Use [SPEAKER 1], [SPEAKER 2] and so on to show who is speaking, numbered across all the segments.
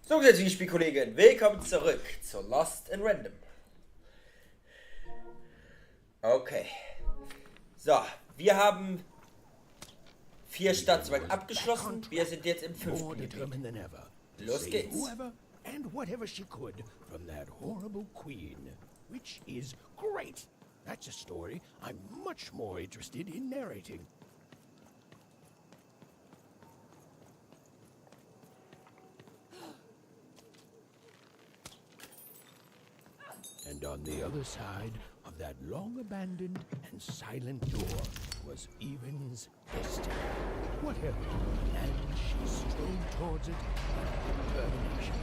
[SPEAKER 1] So, liebe Spielkollegen, willkommen zurück zu Lost in Random. Okay. So, wir haben 4 Stadt soweit abgeschlossen. Wir sind jetzt im 5. Gebiet. Los geht's.
[SPEAKER 2] And whatever she could from that horrible queen, which is great. That's a story I'm much more interested in narrating. And on the other side of that long-abandoned and silent door was Even's destiny. Whatever, and she strode towards it with determination.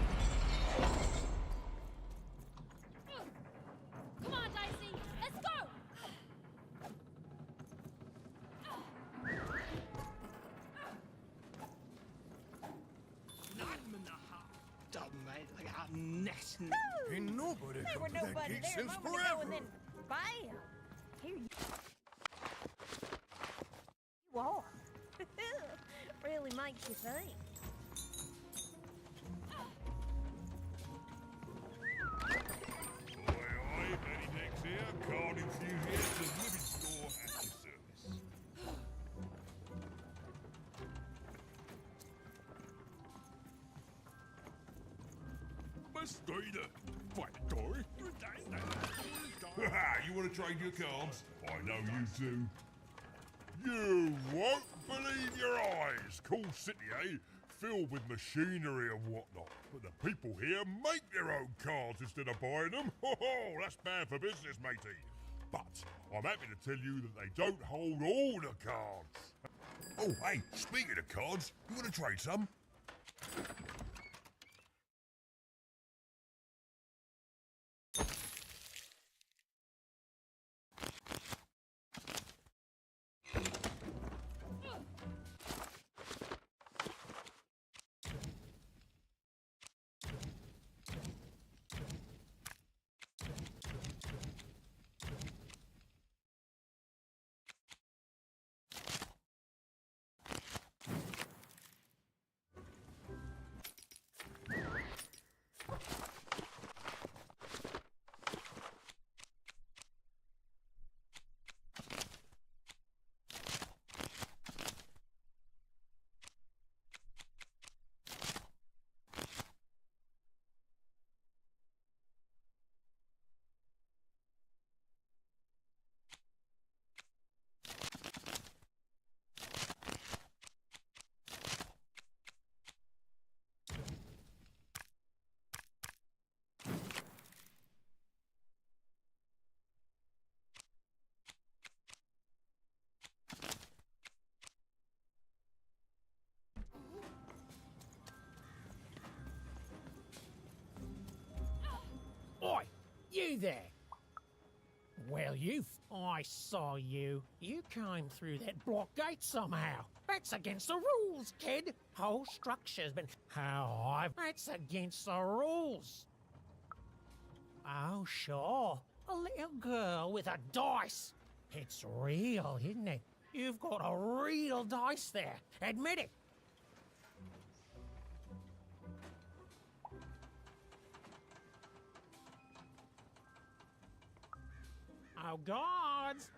[SPEAKER 3] Come on, Daisy, let's go!
[SPEAKER 2] Ain't nobody
[SPEAKER 3] There
[SPEAKER 2] come
[SPEAKER 3] were
[SPEAKER 2] to that
[SPEAKER 3] nobody
[SPEAKER 2] gate
[SPEAKER 3] there a
[SPEAKER 2] since
[SPEAKER 3] moment ago,
[SPEAKER 2] forever.
[SPEAKER 3] and then bam! Here you are. Really makes you think.
[SPEAKER 4] Oi, Benny Dix here, card enthusiast and living store at your service. Mosquito! Fight Dory! You want to trade your cards? I know you do. You won't believe your eyes! Cool city, eh? Filled with machinery and whatnot. But the people here make their own cards instead of buying them. Oh, that's bad for business, matey. But I'm happy to tell you that they don't hold all the cards. Oh, hey, speaking of cards, you want to trade some?
[SPEAKER 5] Oi, you there! Well, I saw you. You came through that block gate somehow. That's against the rules, kid. Whole structure's been... That's against the rules. Oh, sure. A little girl with a dice. It's real, isn't it? You've got a real dice there. Admit it. Oh, gods!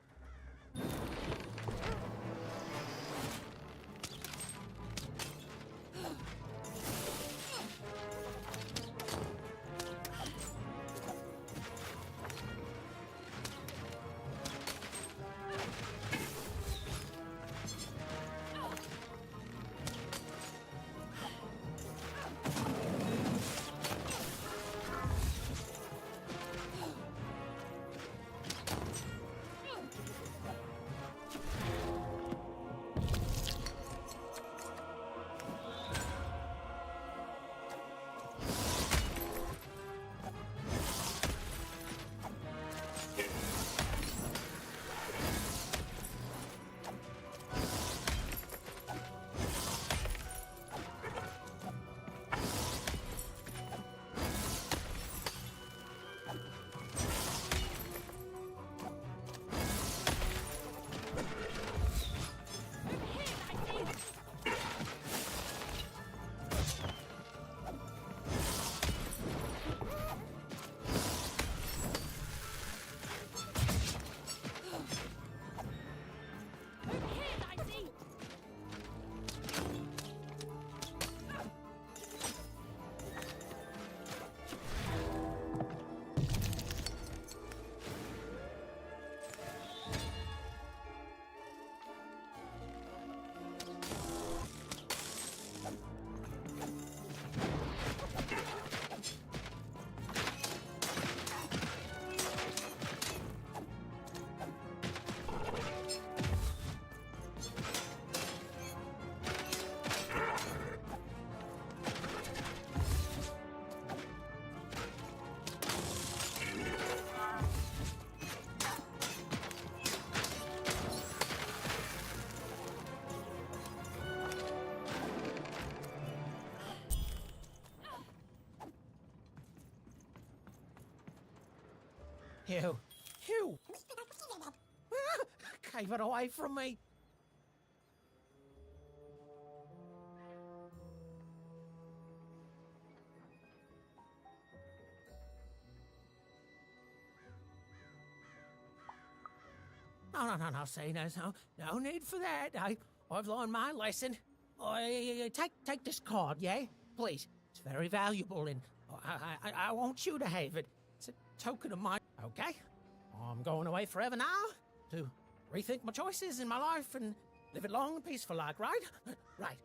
[SPEAKER 5] You! Gave it away from me! No, see, there's no need for that. I've learned my lesson. Take this card, yeah? Please. It's very valuable, and I want you to have it. It's a token of my... Okay? I'm going away forever now to rethink my choices in my life and live it long and peaceful like, right? Right.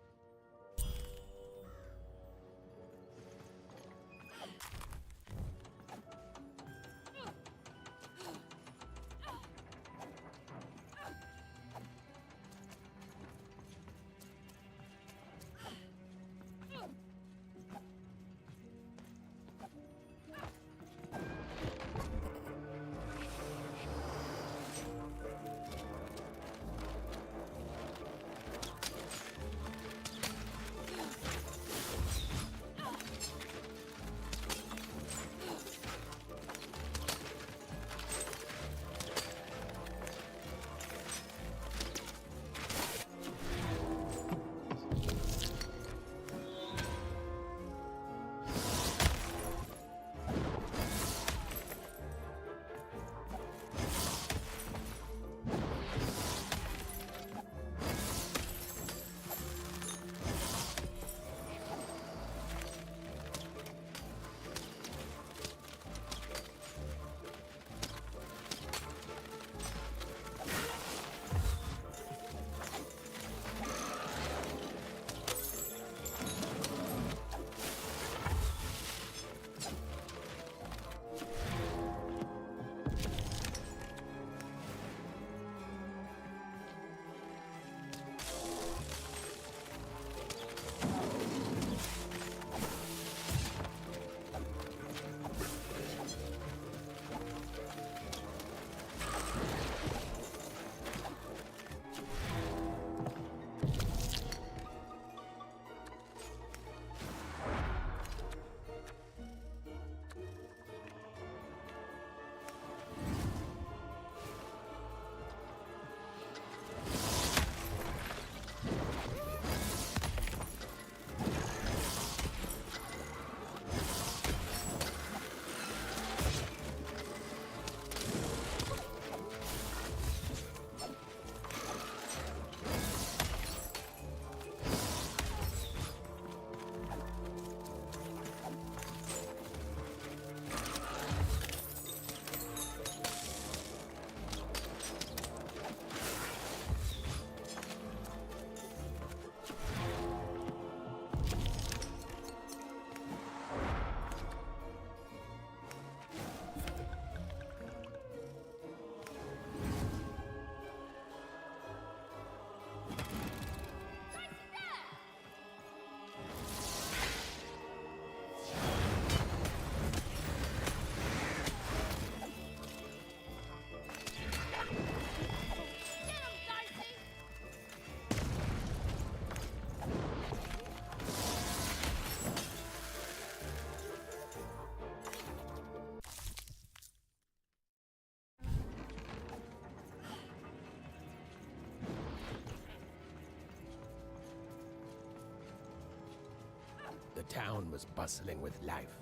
[SPEAKER 2] The town was bustling with life.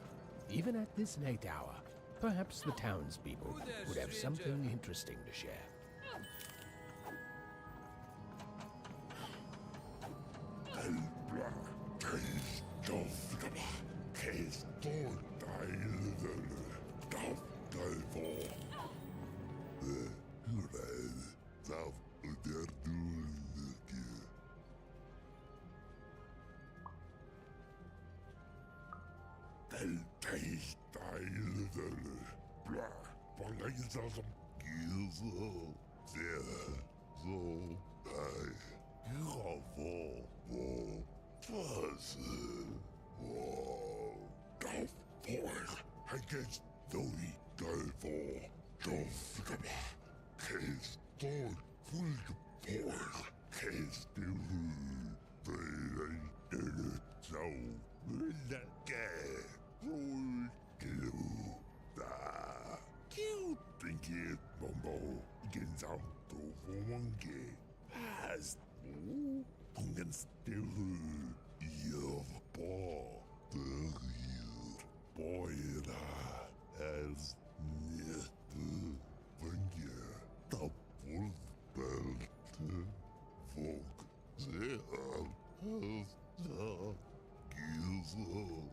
[SPEAKER 2] Even at this late hour, perhaps the townspeople would have something interesting to share.
[SPEAKER 4] stille i bor derir. Boira as nette venge der fuldbælte våg. Se has der giser.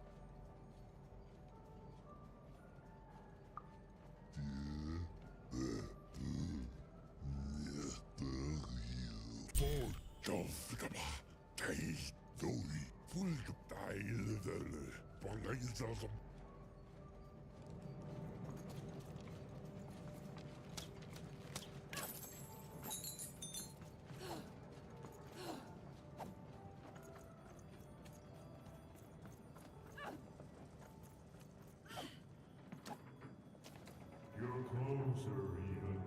[SPEAKER 6] You're closer, even.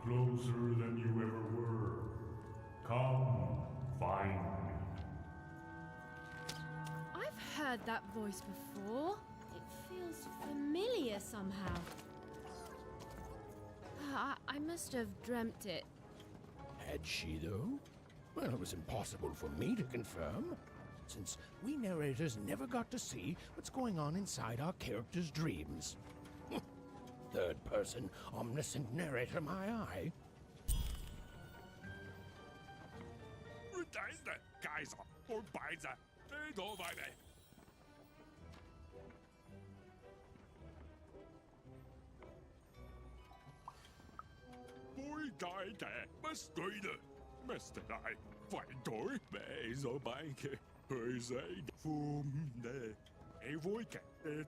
[SPEAKER 6] Closer than you ever were. Come, find me.
[SPEAKER 7] I've heard that voice before. It feels familiar somehow. I must have dreamt it.
[SPEAKER 2] Had she, though? Well, it was impossible for me to confirm, since we narrators never got to see what's going on inside our characters' dreams. Third-person, omniscient narrator, my eye.
[SPEAKER 4] Geister, Kaiser und Beiser. Doch weiter. Ui, Geige, bestøyde. Mester dig. Fejndøj. Med så banke. Højsag. Fumne. Evoike.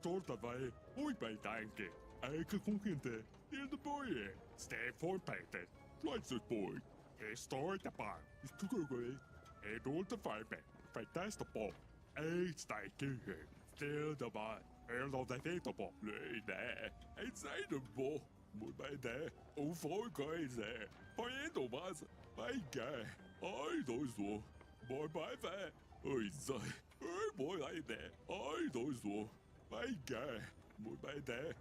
[SPEAKER 4] Tortavej. Ui, bejdanke. Ikke kongente. Lille boje. Stag for patet. Fløjtsødboj. Historie der bare. Stukkøgøj. Et olte fejbe. Fantastisk bog. Eet stijke. Stil der bare. Eller dat heet op. Løgne. Et zijdenbol. Moet bij de. Overkeuze. Van je Thomas. Bij gij. Ai, dois zo. Mooi bij ve. Oi, zai. Oi, mooi bij de. Ai, dois zo. Bij gij. Mooi bij de.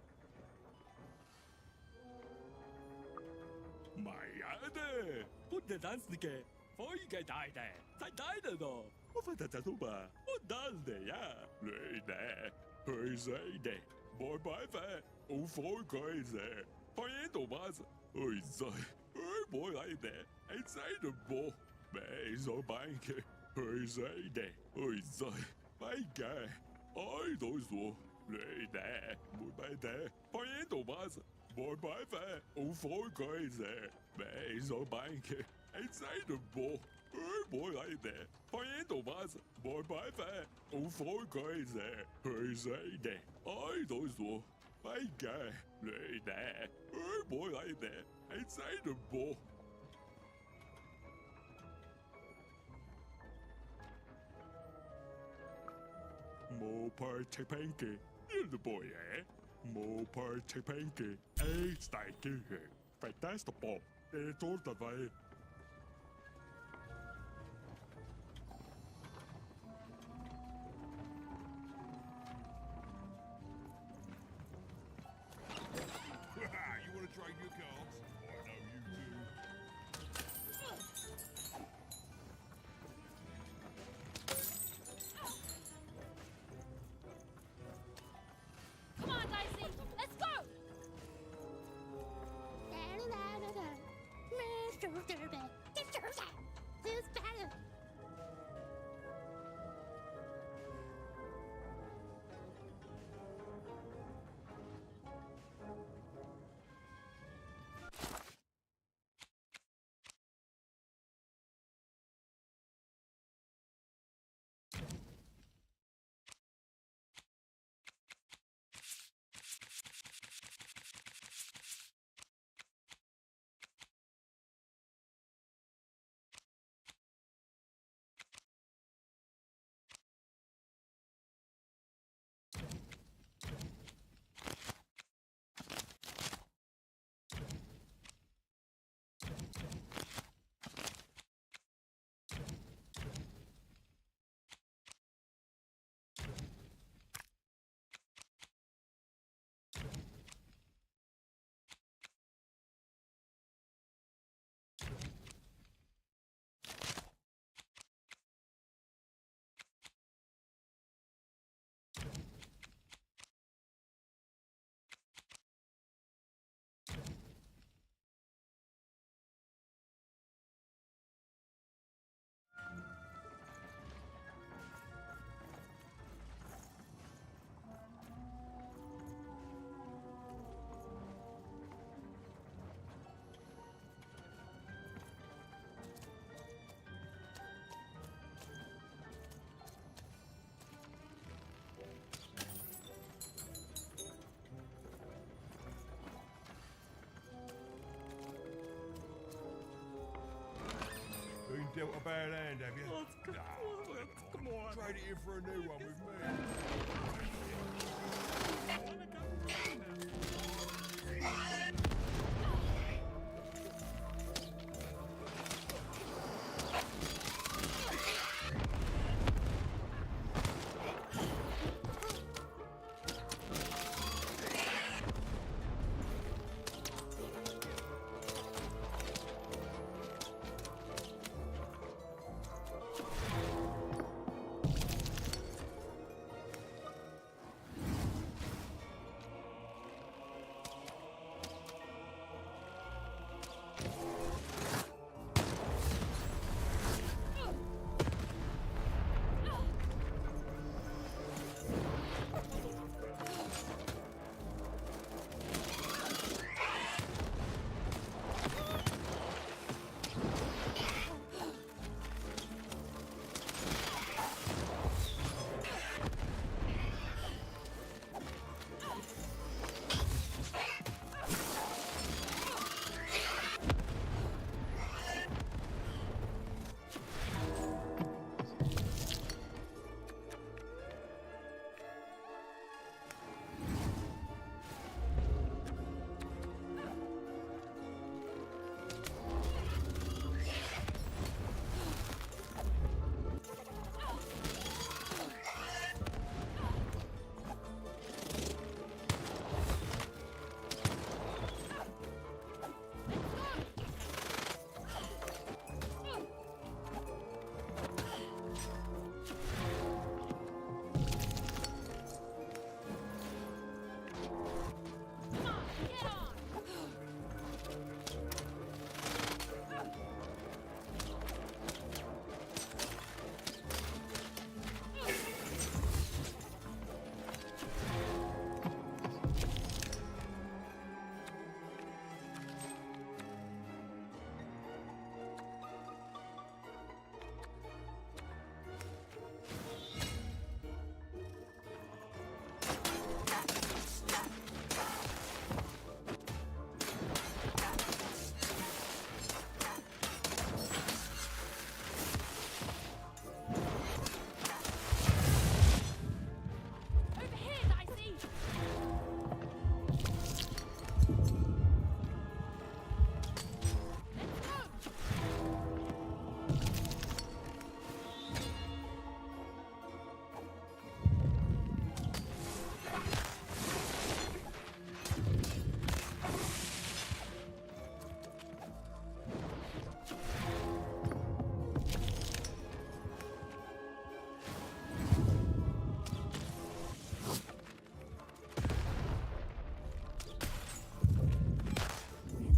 [SPEAKER 4] Majade. Und der Tanznicke. Folge deine. Sei deine noch. Und das super. Und dann der, ja. Löhne. Höseide. Mooi bij ve. Overkeuze. Van je Thomas. Oi, zai. Oi, mooi bij de. Het zijn de bo. Bij zo'n bankje. Höseide. Oi, zai. Bij gij. Ai, dois zo. Löhne. Mooi bij de. Van je Thomas. Mooi bij ve. Overkeuze. Bij zo'n bankje. Het zijn de bo. Mooi bij de. Van je Thomas. Mooi bij ve. Overkeuze. Höseide. Ai, dois zo. Bij gij. Löhne. Mooi bij de. Het zijn de bo. Mo party panke, lille boy, eh? Mo party panke, eet stijke. Fantastisk bog. Det er tålt at veje. You want to trade your cards? I know you do.
[SPEAKER 3] Come on, Daisy, let's go!
[SPEAKER 4] Dealt a bad hand, have you? Come on. Trade it in for a new one with me.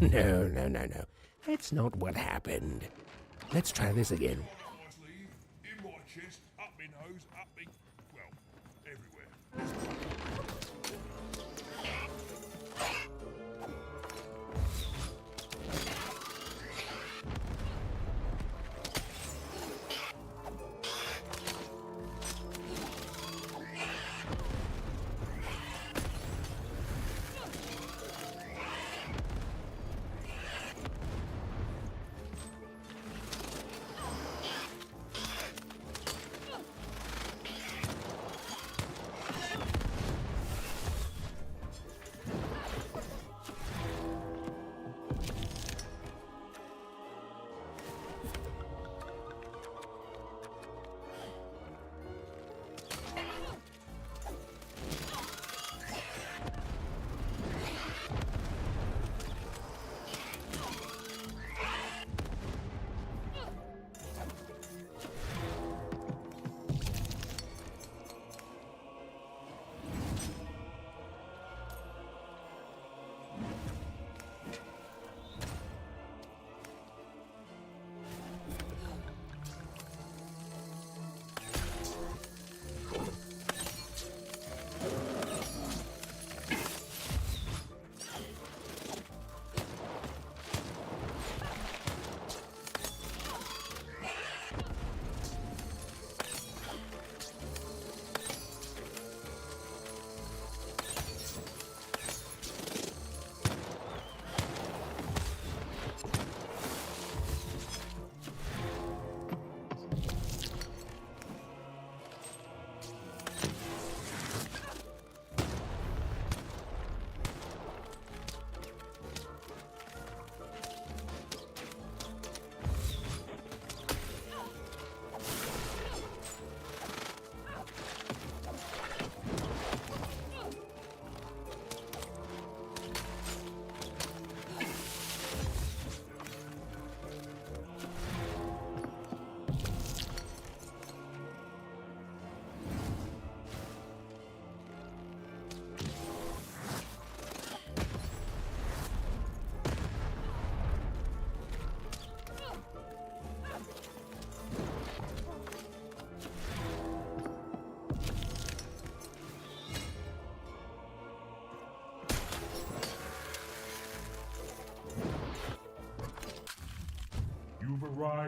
[SPEAKER 2] No. That's not what happened. Let's try this again.
[SPEAKER 4] My sleeve, in my chest, up my nose, up me... well, everywhere.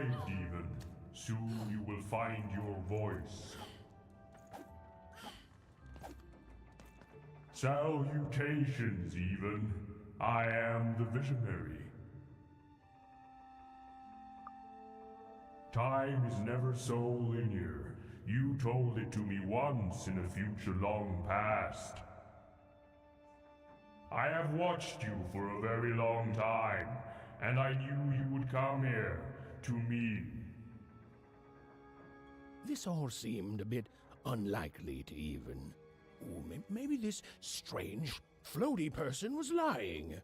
[SPEAKER 6] arrived even. Soon you will find your voice. Salutations, even. I am the visionary. Time is never so linear. You told it to me once in a future long past. I have watched you for a very long time, and I knew you would come here, to me.
[SPEAKER 2] This all seemed a bit unlikely to even. Ooh, maybe this strange, floaty person was lying.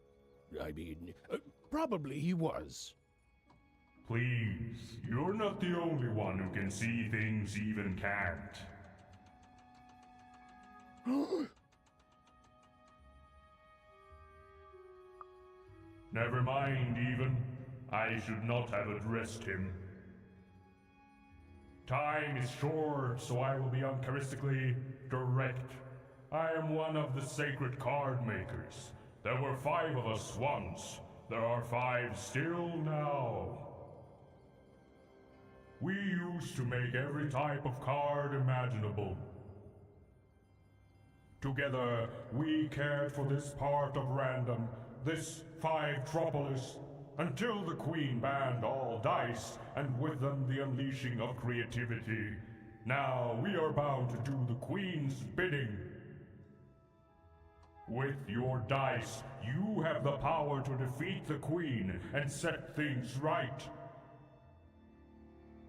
[SPEAKER 2] I mean, probably he was.
[SPEAKER 6] Please, you're not the only one who can see things even can't. Never mind, even. I should not have addressed him. Time is short, so I will be uncharacteristically direct. I am one of the sacred card makers. There were 5 of us once. There are 5 still now. We used to make every type of card imaginable. Together, we cared for this part of random, this 5-tropolis, until the Queen banned all dice, and with them the unleashing of creativity. Now we are bound to do the Queen's bidding. With your dice, you have the power to defeat the Queen and set things right.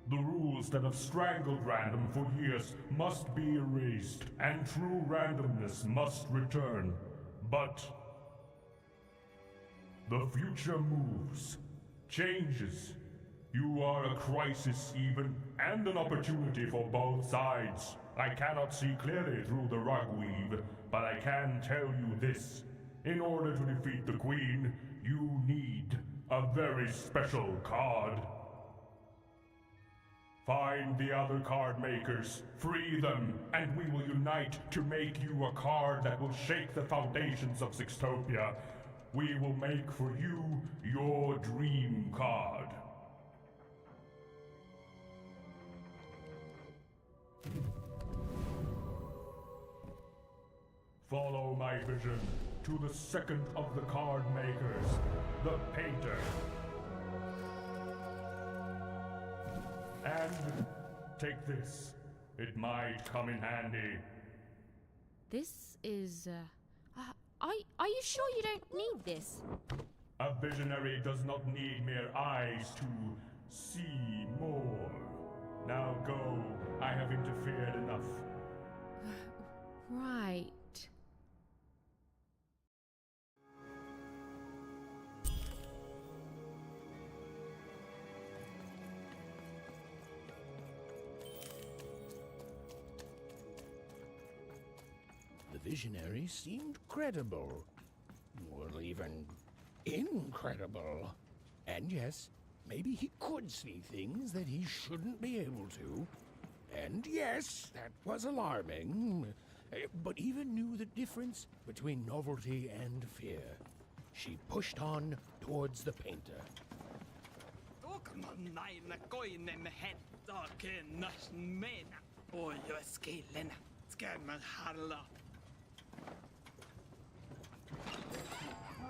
[SPEAKER 6] The rules that have strangled random for years must be erased, and true randomness must return. But the future moves, changes. You are a crisis even, and an opportunity for both sides. I cannot see clearly through the rugweave, but I can tell you this. In order to defeat the Queen, you need a very special card. Find the other card makers, free them, and we will unite to make you a card that will shake the foundations of Sixtopia. We will make for you your dream card. Follow my vision to the second of the card makers, the painter. And take this. It might come in handy.
[SPEAKER 7] This is, are you sure you don't need this?
[SPEAKER 6] A visionary does not need mere eyes to see more. Now go. I have interfered enough.
[SPEAKER 7] Right.
[SPEAKER 2] The visionary seemed credible. Well, even incredible. And yes, maybe he could see things that he shouldn't be able to. And yes, that was alarming. But even knew the difference between novelty and fear. She pushed on towards the painter.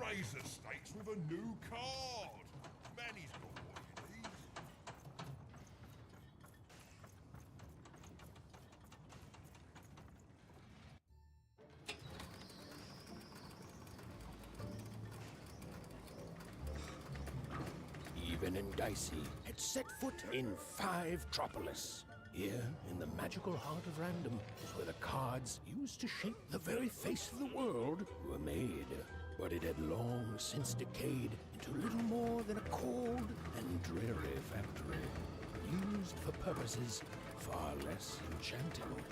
[SPEAKER 4] Razor stakes with a new card. Manny's got what he needs.
[SPEAKER 2] Even and Dicey had set foot in 5-tropolis. Here, in the magical heart of random, is where the cards used to shape the very face of the world were made. But it had long since decayed into little more than a cold and dreary factory, used for purposes far less enchanting.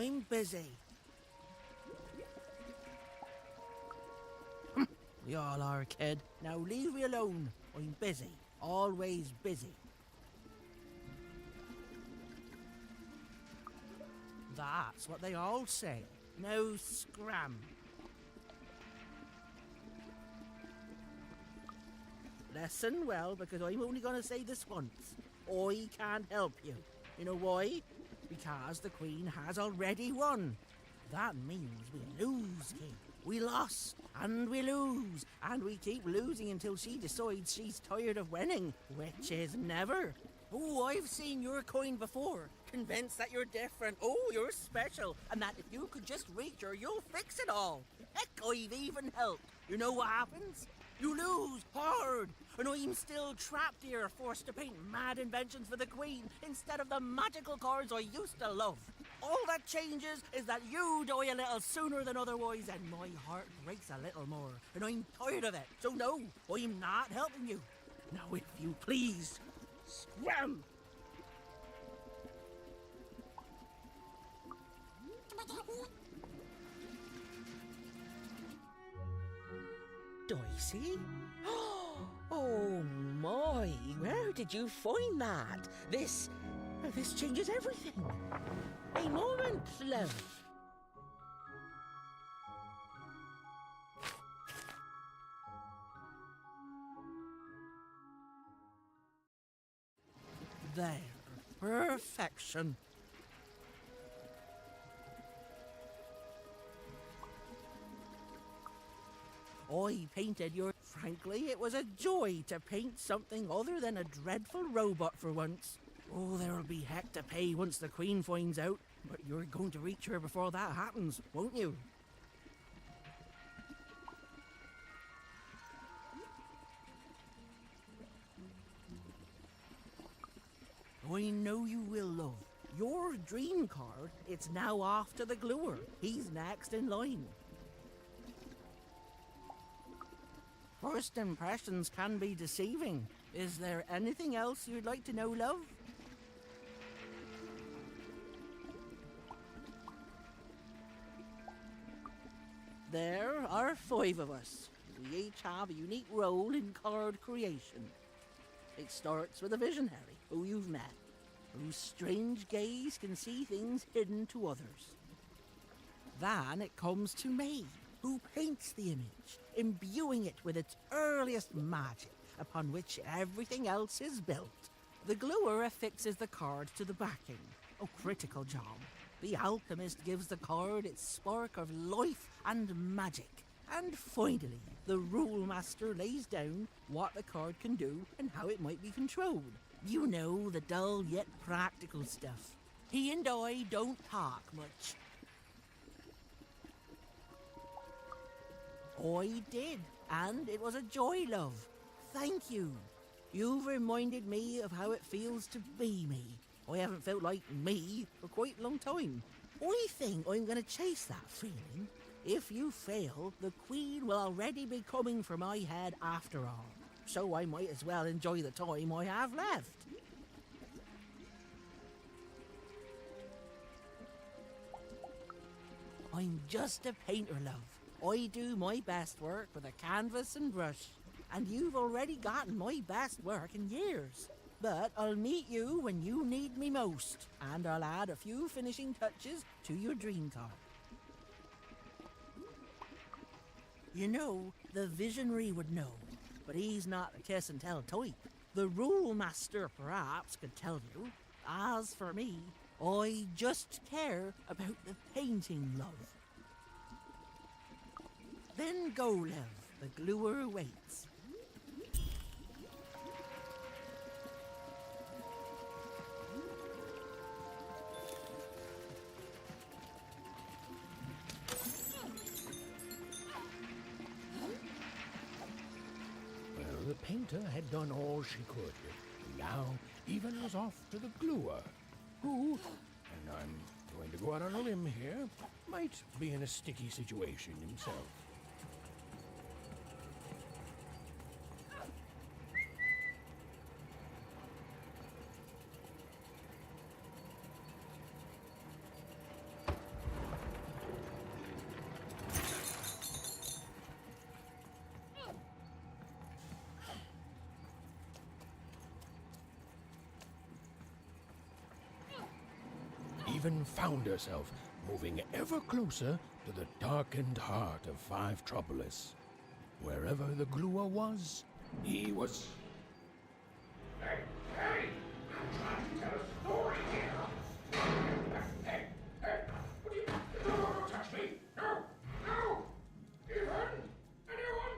[SPEAKER 8] I'm busy. We all are, kid. Now leave me alone. I'm busy. Always busy. That's what they all say. No scram. Listen well, because I'm only going to say this once. I can't help you. You know why? Because the Queen has already won. That means we lose, kid. We lost, and we lose, and we keep losing until she decides she's tired of winning, which is never. Oh, I've seen your coin before, convinced that you're different, oh, you're special, and that if you could just reach her, you'll fix it all. Heck, I've even helped. You know what happens? You lose hard, and I'm still trapped here, forced to paint mad inventions for the Queen instead of the magical cards I used to love. All that changes is that you die a little sooner than otherwise, and my heart breaks a little more, and I'm tired of it. So no, I'm not helping you. Now, if you please, scram!
[SPEAKER 9] Dicey? Oh my, where did you find that? This changes everything. A moment, love.
[SPEAKER 8] There, perfection. I painted your... Frankly, it was a joy to paint something other than a dreadful robot for once. Oh, there'll be heck to pay once the Queen finds out, but you're going to reach her before that happens, won't you? I know you will, love. Your dream card, it's now off to the gluer. He's next in line. First impressions can be deceiving. Is there anything else you'd like to know, love? There are 5 of us. We each have a unique role in card creation. It starts with a visionary, who you've met, whose strange gaze can see things hidden to others. Then it comes to me, who paints the image, imbuing it with its earliest magic, upon which everything else is built. The gluer affixes the card to the backing. A critical job. The alchemist gives the card its spark of life and magic. And finally, the rule master lays down what the card can do and how it might be controlled. You know, the dull yet practical stuff. He and I don't talk much. I did, and it was a joy, love. Thank you. You've reminded me of how it feels to be me. I haven't felt like me for quite a long time. I think I'm going to chase that feeling. If you fail, the Queen will already be coming for my head after all. So I might as well enjoy the time I have left. I'm just a painter, love. I do my best work with a canvas and brush, and you've already gotten my best work in years. But I'll meet you when you need me most, and I'll add a few finishing touches to your dream card. You know, the visionary would know, but he's not a kiss and tell type. The rule master perhaps could tell you. As for me, I just care about the painting, love. Then go, love. The gluer waits.
[SPEAKER 2] Well, the painter had done all she could. Now, even was off to the gluer, who, and I'm going to go out on a limb here, might be in a sticky situation himself. even found herself moving ever closer to the darkened heart of Five Troublous. Wherever the gluer was, he was...
[SPEAKER 10] Hey! I'm trying to tell a story here! Hey! What do you... Don't touch me! No! Even? Anyone?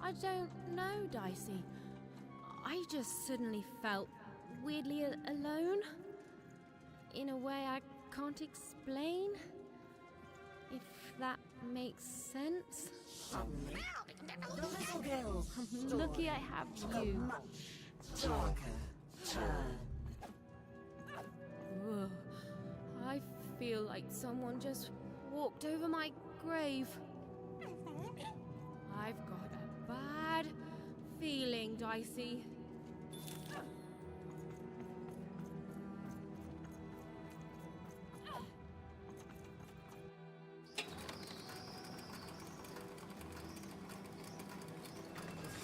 [SPEAKER 7] I don't know, Dicey. I just suddenly felt weirdly alone. In a way I can't explain. If that makes sense.
[SPEAKER 11] Suddenly, the little girl's
[SPEAKER 7] I'm lucky I have you.
[SPEAKER 11] much darker turn.
[SPEAKER 7] Ugh. I feel like someone just walked over my grave. I've got a bad feeling, Dicey.
[SPEAKER 11] The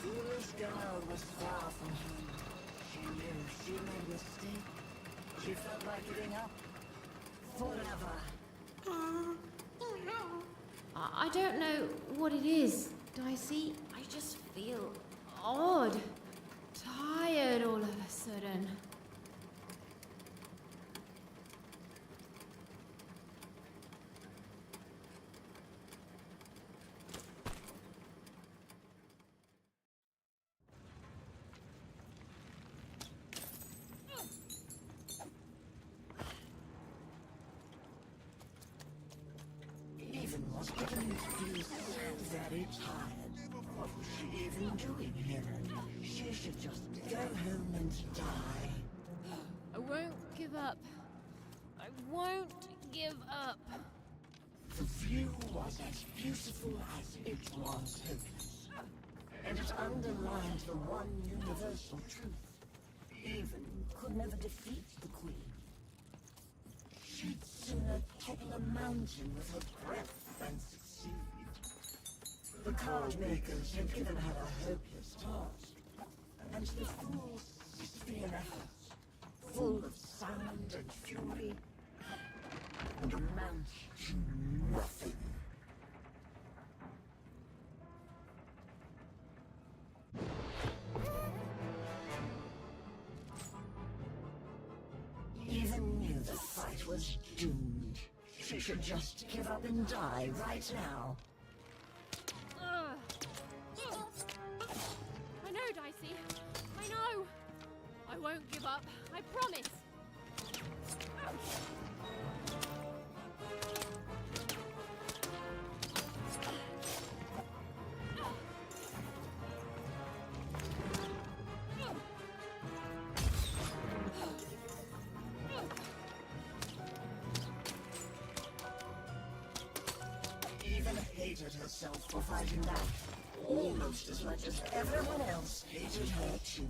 [SPEAKER 11] foolish girl was far from home. She knew she made a mistake. She felt like giving up. Forever.
[SPEAKER 7] I don't know what it is, Dicey. I just feel odd. Tired all of a sudden.
[SPEAKER 11] Even was beginning to feel so very tired. What was she even doing here? She should just go home and die.
[SPEAKER 7] I won't give up. I won't give up.
[SPEAKER 11] The view was as beautiful as it was hopeless. And it underlined the one universal truth. Even could never defeat the Queen. She'd sooner topple a mountain with her breath than succeed. The card makers had given her a hopeless task, and the fools ceased their efforts, full of sound and fury, and amount to nothing. Even knew the fight was doomed. She should just give up and die right now.
[SPEAKER 7] I know, Dicey. I know. I won't give up. I promise.
[SPEAKER 11] Even hated herself for fighting back, almost as much as everyone else hated her too.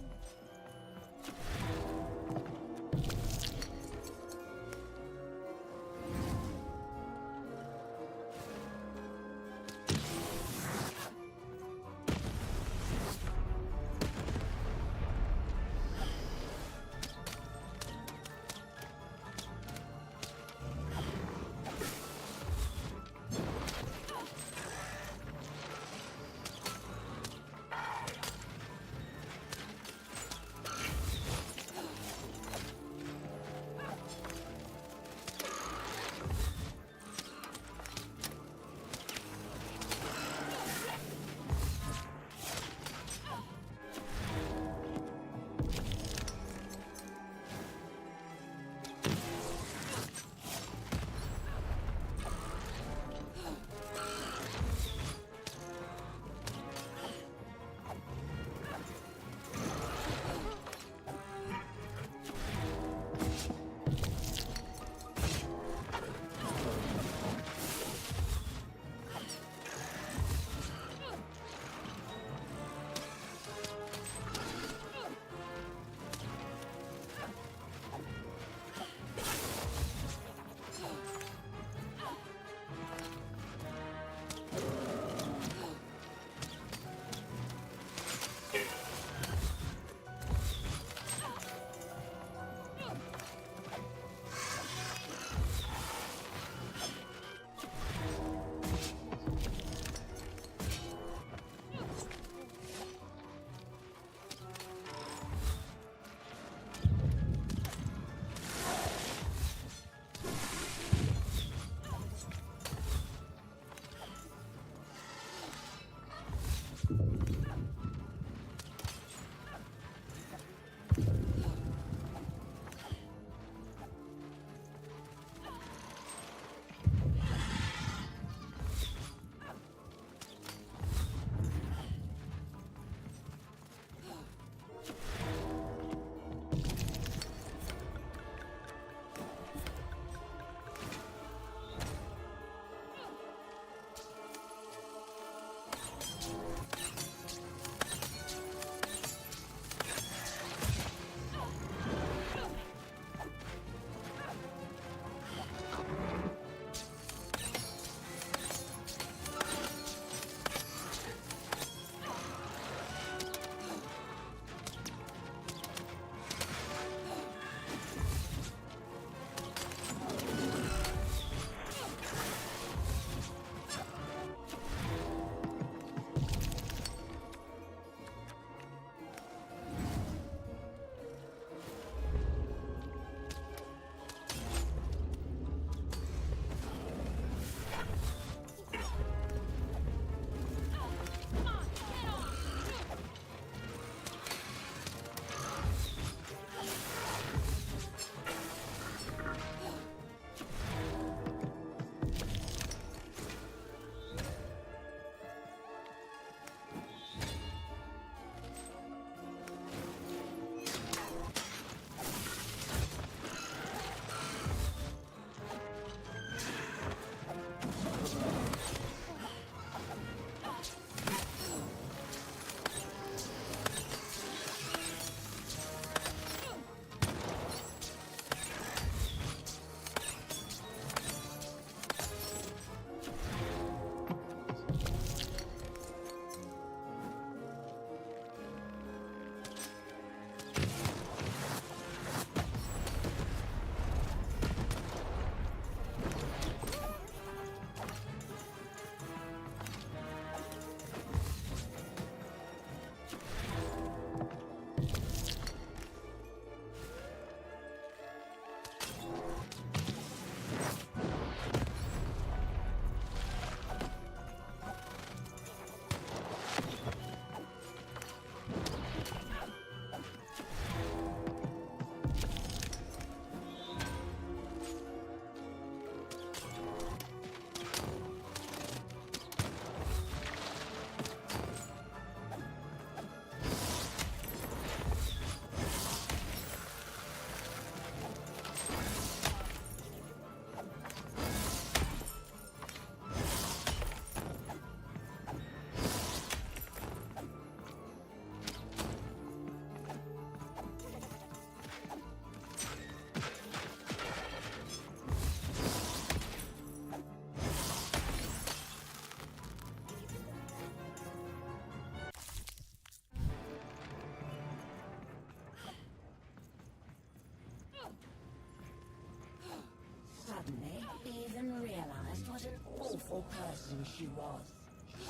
[SPEAKER 11] awful person she was.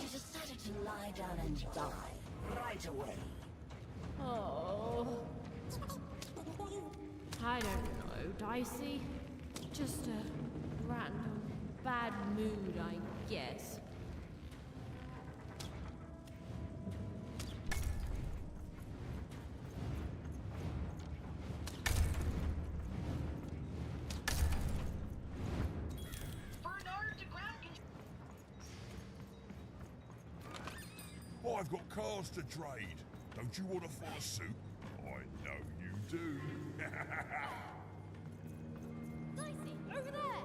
[SPEAKER 11] She decided to lie down and die right away.
[SPEAKER 7] Oh. I don't know, Dicey. Just a random bad mood, I guess.
[SPEAKER 4] I've got cars to trade. Don't you want to follow suit? I know you do.
[SPEAKER 3] Dicey, over there!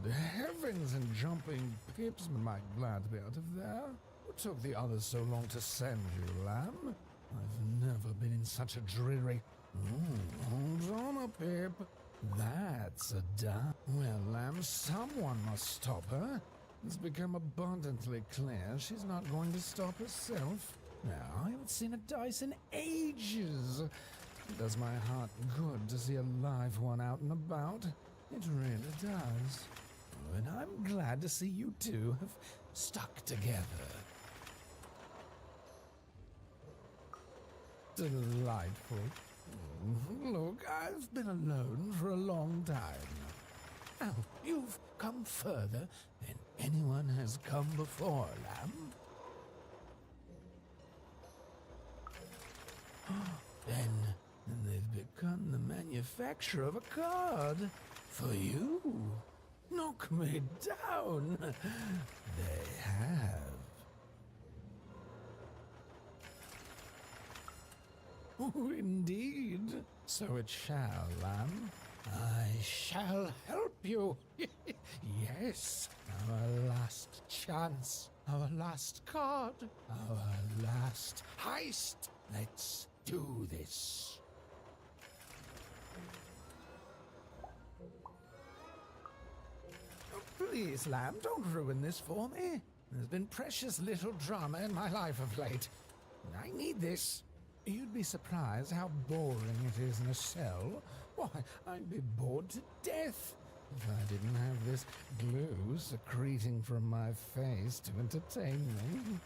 [SPEAKER 2] Good heavens and jumping pips, am I glad to be out of there. What took the others so long to send you, Lamb? I've never been in such a dreary... hold on a pip. That's a duh. Well, Lamb, someone must stop her. It's become abundantly clear she's not going to stop herself. Now, I haven't seen a dice in ages. It does my heart good to see a live one out and about. It really does. Oh, and I'm glad to see you two have stuck together. Delightful. Look, I've been alone for a long time. Now, you've come further than anyone has come before, Lamb. Then they've begun the manufacture of a card for you. Knock me down. They have. Oh, indeed. So it shall, Lamb. I shall help you. Yes, our last chance, our last card, our last heist. Let's do this. Oh, please, Lamb, don't ruin this for me. There's been precious little drama in my life of late. I need this. You'd be surprised how boring it is in a cell. Why, I'd be bored to death if I didn't have this glue secreting from my face to entertain me.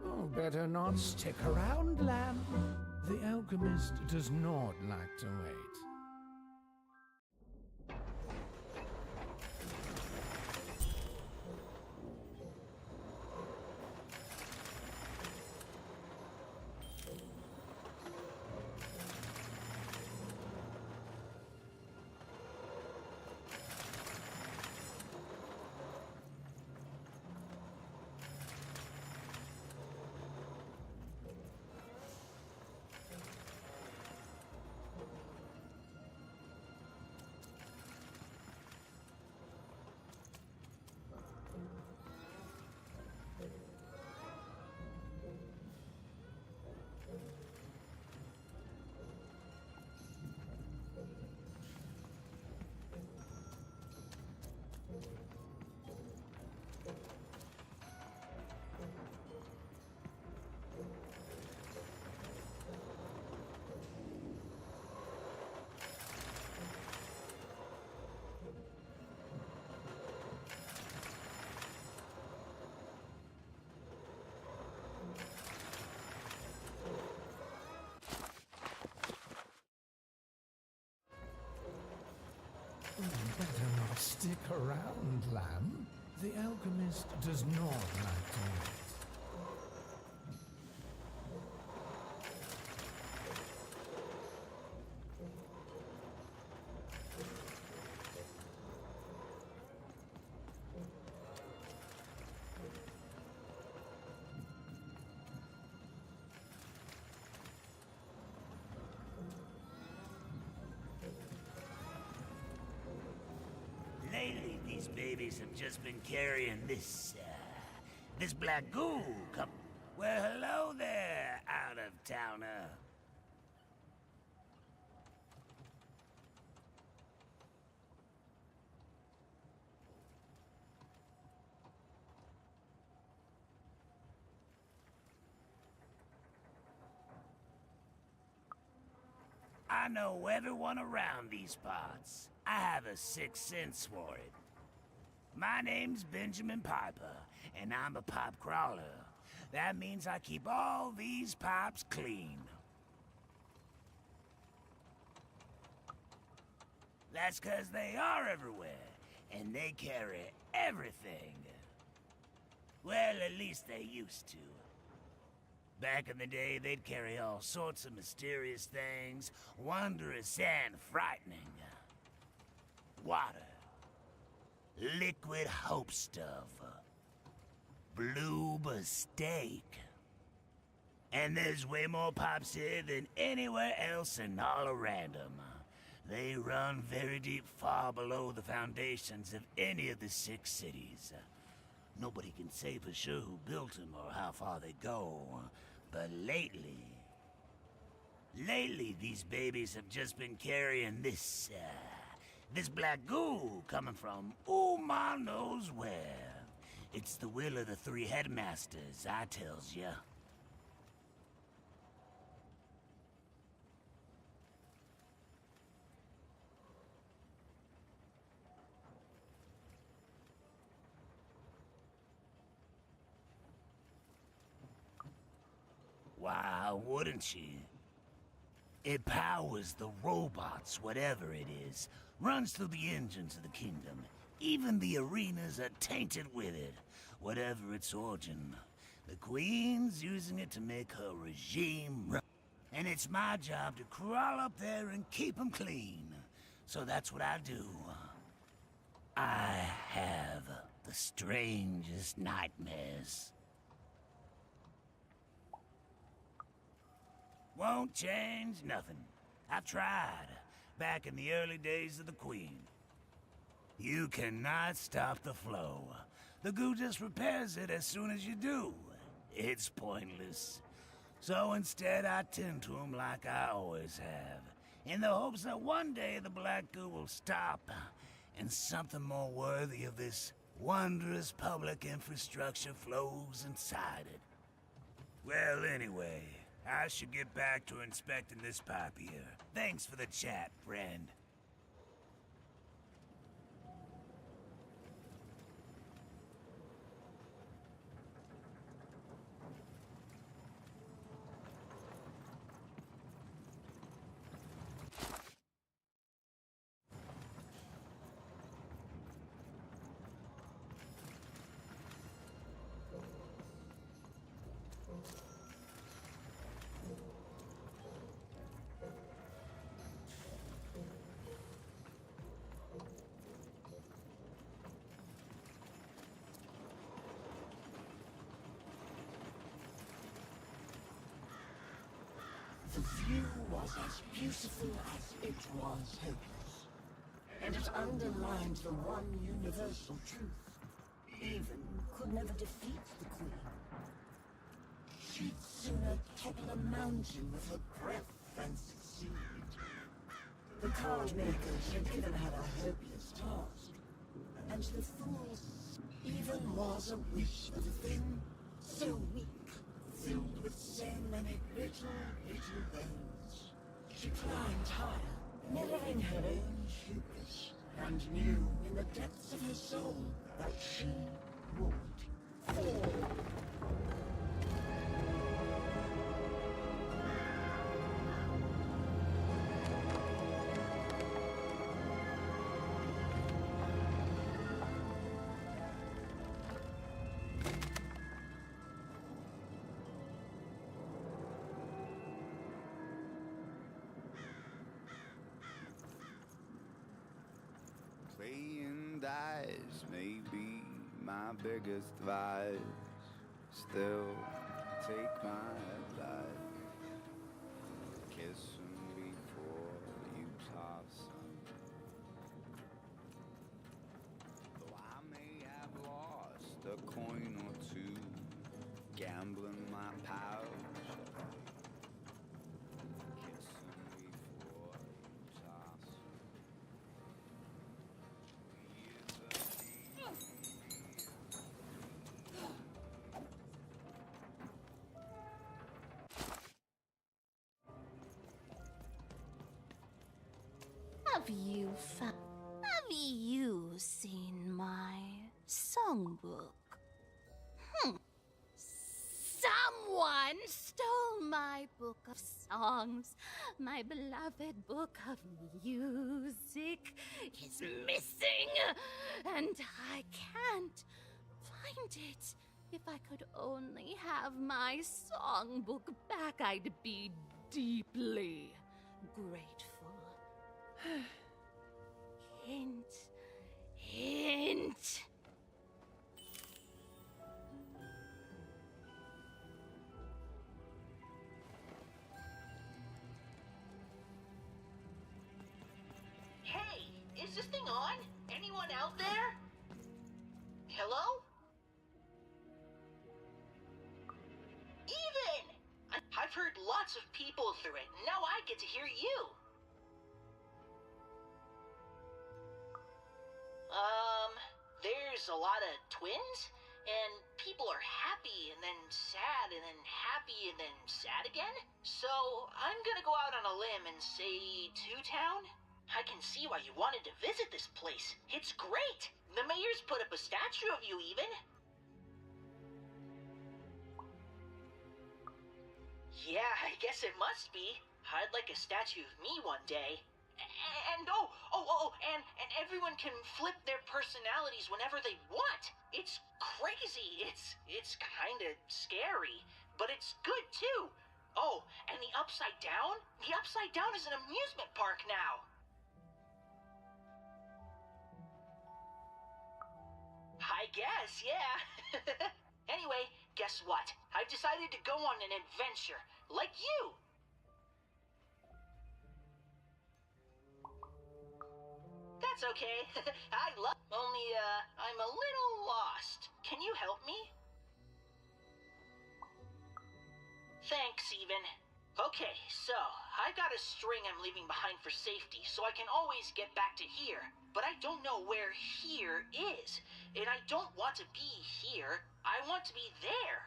[SPEAKER 2] Oh, better not stick around, Lamb. The alchemist does not like to wait. Better not stick around, Lamb. The alchemist does not like to wait.
[SPEAKER 12] Lately, these babies have just been carrying this black goo. Come, well, hello there, out-of-towner. I know everyone around these parts. I have a sixth sense for it. My name's Benjamin Piper, and I'm a pipe crawler. That means I keep all these pipes clean. That's 'cause they are everywhere, and they carry everything. Well, at least they used to. Back in the day, they'd carry all sorts of mysterious things, wondrous and frightening. Water. liquid hope stuff. Blue mistake. And there's way more pops here than anywhere else in all of Random. They run very deep, far below the foundations of any of the 6 cities. Nobody can say for sure who built them or how far they go. But lately, these babies have just been carrying this black goo coming from ma knows where. It's the will of the 3 headmasters, I tells ya. Why wouldn't she? It powers the robots, whatever it is. Runs through the engines of the kingdom. Even the arenas are tainted with it, whatever its origin. The Queen's using it to make her regime run. And it's my job to crawl up there and keep them clean. So that's what I do. I have the strangest nightmares. Won't change nothing. I've tried, back in the early days of the Queen. You cannot stop the flow. The goo just repairs it as soon as you do. It's pointless. So instead I tend to them like I always have, in the hopes that one day the black goo will stop, and something more worthy of this wondrous public infrastructure flows inside it. Well, anyway, I should get back to inspecting this pipe here. Thanks for the chat, friend.
[SPEAKER 11] The view was as beautiful as it was hopeless, and it underlined the one universal truth. Even could never defeat the Queen. She'd sooner topple a mountain with her breath than succeed. The card makers had given her a hopeless task, and the fool's even was a wish of a thing so weak, filled with so many little bones. She climbed higher, mirroring her own hubris, and knew in the depths of her soul that she would fall.
[SPEAKER 13] Playing dice may be my biggest vice. Still, take my advice. Kiss 'em before you toss 'em. Though I may have lost a coin or two, gambling my pouch. Kiss 'em before you toss 'em.
[SPEAKER 7] Have you seen my songbook? Someone stole my book of songs. My beloved book of music is missing, and I can't find it. If I could only have my songbook back, I'd be deeply grateful. Hint.
[SPEAKER 9] won't!
[SPEAKER 14] Hey, is this thing on? Anyone out there? Hello? Even! I've heard lots of people through it. Now I get to hear you. There's a lot of twins, and people are happy and then sad and then happy and then sad again. So I'm gonna go out on a limb and say Two-Town? I can see why you wanted to visit this place. It's great. The mayor's put up a statue of you even. Yeah, I guess it must be. I'd like a statue of me one day. And and everyone can flip their personalities whenever they want. It's crazy. It's kind of scary, but it's good too. Oh, and the Upside Down? The Upside Down is an amusement park now. I guess, yeah. Anyway, guess what? I've decided to go on an adventure, like you. That's okay. Only, I'm a little lost. Can you help me? Thanks, Even. Okay, so, I got a string I'm leaving behind for safety, so I can always get back to here. But I don't know where here is. And I don't want to be here. I want to be there.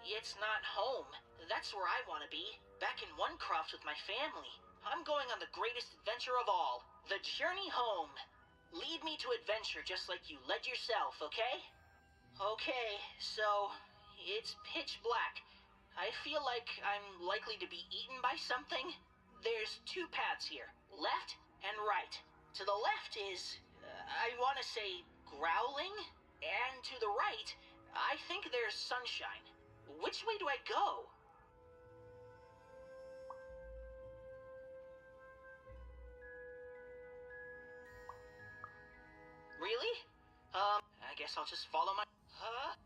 [SPEAKER 14] It's not home. That's where I want to be. Back in Onecroft with my family. I'm going on the greatest adventure of all. The journey home. Lead me to adventure just like you led yourself, okay? Okay, so it's pitch black. I feel like I'm likely to be eaten by something. There's two paths here, left and right. To the left is, I want to say, growling. And to the right, I think there's sunshine. Which way do I go? Really? I guess I'll just follow my... Huh?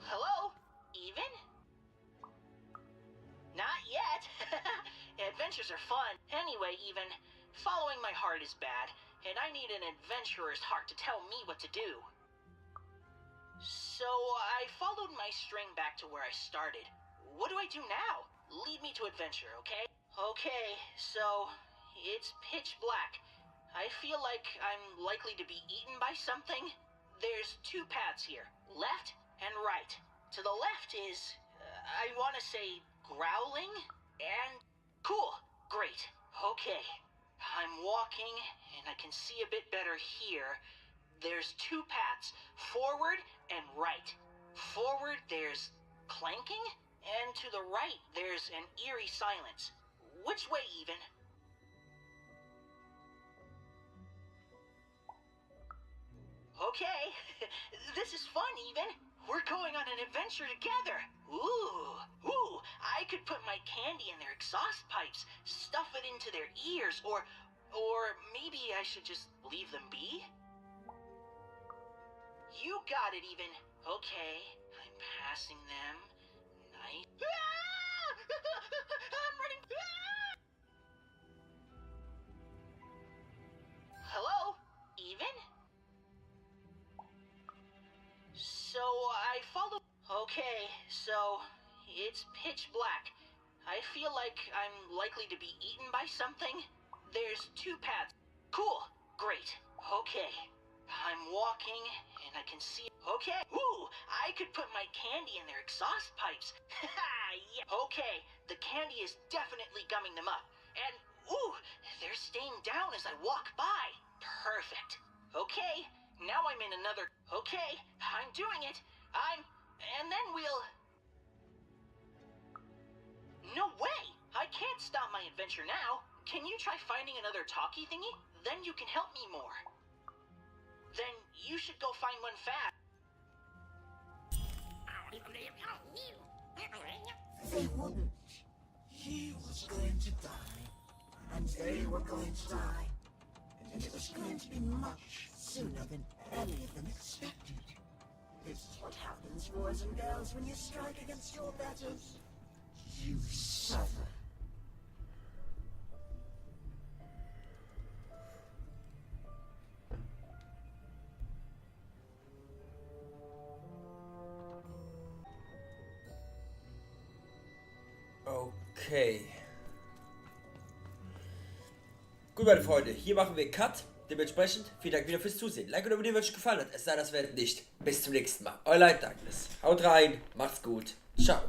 [SPEAKER 14] Hello? Even? Not yet. Adventures are fun. Anyway, Even, following my heart is bad, and I need an adventurer's heart to tell me what to do. So, I followed my string back to where I started. What do I do now? Lead me to adventure, okay? Okay, so, it's pitch black. I feel like I'm likely to be eaten by something. There's two paths here, left and right. To the left is, I want to say, growling, and... Cool, great, okay. I'm walking, and I can see a bit better here. There's two paths, forward and right. Forward, there's clanking, and to the right, there's an eerie silence. Which way, Even? Okay, this is fun, Even. We're going on an adventure together. Ooh, I could put my candy in their exhaust pipes, stuff it into their ears, or maybe I should just leave them be? You got it, Even. Okay, I'm passing them. Nice. Ah! I'm running. Ah! Hello? Even? So, I followed... Okay, so, it's pitch black. I feel like I'm likely to be eaten by something. There's two paths. Cool, great, okay. I'm walking, and I can see... Okay, I could put my candy in their exhaust pipes. Yeah. Okay, the candy is definitely gumming them up. And, they're staying down as I walk by. Perfect. Okay, now I'm in another... Okay, I'm doing it. And then we'll... No way! I can't stop my adventure now. Can you try finding another talkie thingy? Then you can help me more. Then you should go find one fast.
[SPEAKER 11] They wouldn't. He was going to die, and they were going to die, and it was going to be much sooner than any of them expected. This is what happens, boys and girls, when you strike against your betters. You suffer.
[SPEAKER 1] Okay. Gut, meine Freunde, hier machen wir Cut. Dementsprechend, vielen Dank wieder fürs Zusehen. Like oder wenn euch gefallen hat, es sei das Wert nicht. Bis zum nächsten Mal. Euer Light Darkness. Haut rein, macht's gut. Ciao.